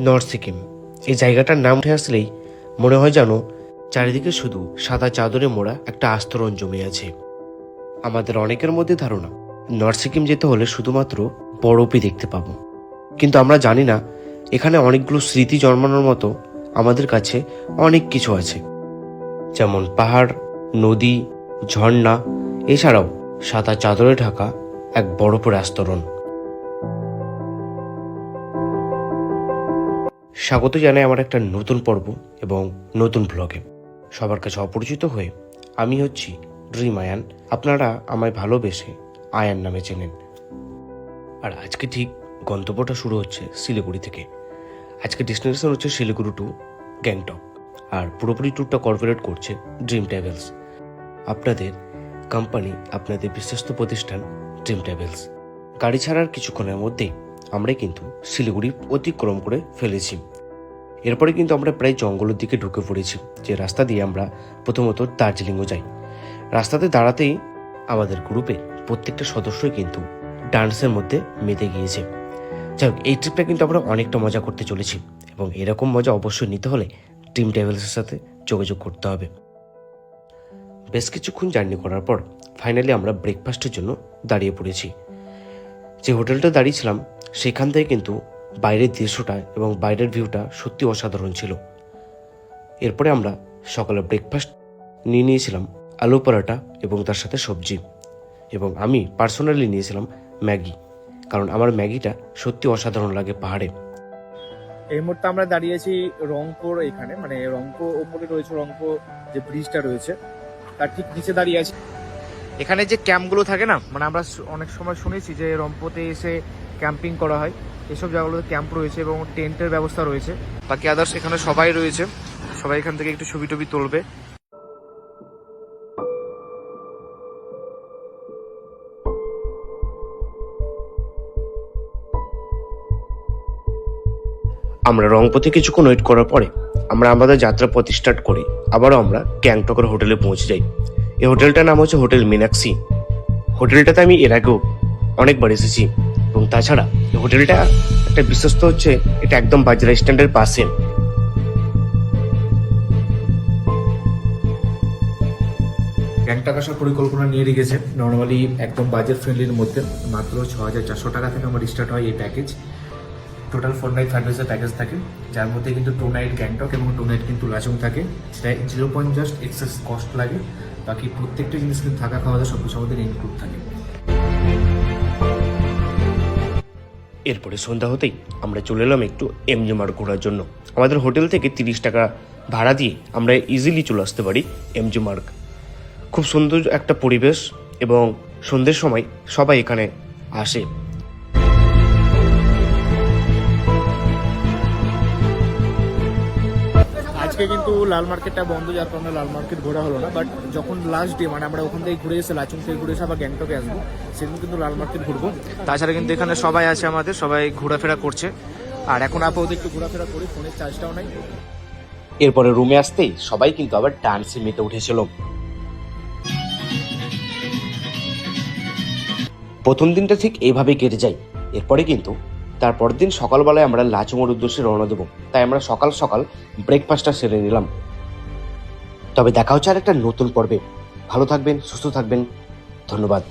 North Sikkim এই জায়গাটার নাম উঠে আসলেই মনে হয় যেন চারিদিকে শুধু সাদা চাদরে মোড়া একটা আস্তরণ জমে আছে। আমাদের অনেকের মধ্যে ধারণা নর্থ সিকিম যেতে হলে শুধুমাত্র বরফই দেখতে পাবো, কিন্তু আমরা জানি না এখানে অনেকগুলো স্মৃতি জন্মানোর মতো আমাদের কাছে অনেক কিছু আছে, যেমন পাহাড়, নদী, ঝর্ণা, এছাড়াও সাদা চাদরে ঢাকা এক বরফের আস্তরণ। স্বাগত জানাই আমার একটা নতুন পর্ব এবং নতুন ব্লগে। সবার কাছে অপরিচিত হয়ে আমি হচ্ছি ড্রিম আয়ান, আপনারা আমায় ভালোবেসে আয়ান নামে চেনেন। আর আজকে ঠিক গন্তব্যটা শুরু হচ্ছে শিলিগুড়ি থেকে। আজকে ডেস্টিনেশন হচ্ছে শিলিগুড়ি টু গ্যাংটক, আর পুরোপুরি ট্যুরটা কর্পোরেট করছে ড্রিম ট্রাভেলস, আপনাদের কোম্পানি, আপনাদের বিশ্বস্ত প্রতিষ্ঠান ড্রিম ট্রাভেলস। গাড়ি ছাড়ার কিছুক্ষণের মধ্যেই আমরা কিন্তু শিলিগুড়ি অতিক্রম করে ফেলেছি। এরপরে কিন্তু আমরা প্রায় জঙ্গলের দিকে ঢুকে পড়েছি, যে রাস্তা দিয়ে আমরা প্রথমত দার্জিলিংও যাই। রাস্তাতে দাঁড়াতেই আমাদের গ্রুপের প্রত্যেকটা সদস্যই কিন্তু ডান্সের মধ্যে মেতে গিয়েছে। যাই হোক, এই ট্রিপটা কিন্তু আমরা অনেকটা মজা করতে চলেছি এবং এরকম মজা অবশ্যই নিতে হলে ড্রিম ট্রাভেলসের সাথে যোগাযোগ করতে হবে। বেশ কিছুক্ষণ জার্নি করার পর ফাইনালি আমরা ব্রেকফাস্টের জন্য দাঁড়িয়ে পড়েছি। যে হোটেলটা দাঁড়িয়েছিলাম সেখান থেকে কিন্তু বাইরের দৃশ্যটা এবং বাইরের ভিউটা সত্যি অসাধারণ ছিল। এরপরে আমরা সকালে ব্রেকফাস্ট নিয়েছিলাম আলু পরোটা এবং তার সাথে সবজি, এবং আমি পার্সোনালি নিয়েছিলাম ম্যাগি, কারণ আমার ম্যাগিটা সত্যি অসাধারণ লাগে পাহাড়ে। এই মুহূর্তে আমরা দাঁড়িয়েছি রংপুর, এখানে মানে রংপুর ওপরে রয়েছে, রংপুর যে ব্রিজটা রয়েছে তার ঠিক নিচে দাঁড়িয়ে আছি। এখানে যে ক্যাম্পগুলো থাকে না, মানে আমরা অনেক সময় শুনেছি যে রংপুরে এসে ক্যাম্পিং করা হয়, এসব জায়গাগুলোতে ক্যাম্প রয়েছে এবং টেন্টের ব্যবস্থা রয়েছে। বাকি আদার্স এখানে সবাই রয়েছে, সবাই এখান থেকে একটু ছবি টবি তুলবে। আমরা রংপুরে কিছুক্ষণ ওয়েট করার পরে আমরা আমাদের যাত্রা পথ স্টার্ট করি। আবারও আমরা গ্যাংটকের হোটেলে পৌঁছে যাই। এই হোটেলটার নাম হচ্ছে হোটেল মীনাক্ষী। হোটেলটাতে আমি এর আগেও অনেকবার এসেছি, এবং তাছাড়া এই হোটেলটা একটা বিশ্বস্ত হচ্ছে, এটা একদম বাজার স্ট্যান্ডের পাশে। গ্যাংটক আসার পরিকল্পনা নিয়ে রেখেছে নর্মালি একদম বাজেট ফ্রেন্ডলির মধ্যে, মাত্র 6,400 টাকা থেকে আমার স্টার্ট হয় এই প্যাকেজ। টোটাল 4 নাইট 5 ডেজের প্যাকেজ থাকে, যার মধ্যে কিন্তু 2 নাইট গ্যাংটক এবং 2 নাইট কিন্তু লাচুং থাকে। সেটা 0 জাস্ট এক্সেস কস্ট লাগে, বাকি প্রত্যেকটা জিনিস কিন্তু থাকা খাওয়া দাওয়া সব কিছু আমাদের ইনক্লুড থাকে। এরপরে সন্ধ্যা হতেই আমরা চলে এলাম একটু এমজি মার্গ ঘোরার জন্য। আমাদের হোটেল থেকে 30 টাকা ভাড়া দিয়ে আমরা ইজিলি চলে আসতে পারি এমজি মার্গ। খুব সুন্দর একটা পরিবেশ, এবং সন্ধ্যের সময় সবাই এখানে আসে। আজকে কিন্তু লাল মার্কেটটা বন্ধ, যার কারণে লাল মার্কেট ঘোরা হলো না, বাট যখন লাস্ট ডে মানে আমরা ওখান থেকে ঘুরে এসে লাচুং থেকে ঘুরে এসে আবার গ্যাংটকে আসবো, সেদিন কিন্তু লাল মার্কেট ঘুরবো। তাছাড়া কিন্তু এখানে সবাই আছে, আমাদের সবাই ঘোরাফেরা করছে, আর এখন আপাতত একটু ঘোরাফেরা করি, ফোনের চার্জটাও নাই। এরপরে রুমে আসতেই সবাই কিন্তু আবার ডান্সে মেতে উঠেছিল। প্রথম দিনটা ঠিক এইভাবেই কেটে যায়। এরপরে কিন্তু তারপর দিন সকালবেলায় আমরা লাচুংয়ের উদ্দেশ্যে রওনা দেবো, তাই আমরা সকাল সকাল ব্রেকফাস্টটা সেরে নিলাম। তবে দেখা হচ্ছে আর একটা নতুন পর্বে। ভালো থাকবেন, সুস্থ থাকবেন, ধন্যবাদ।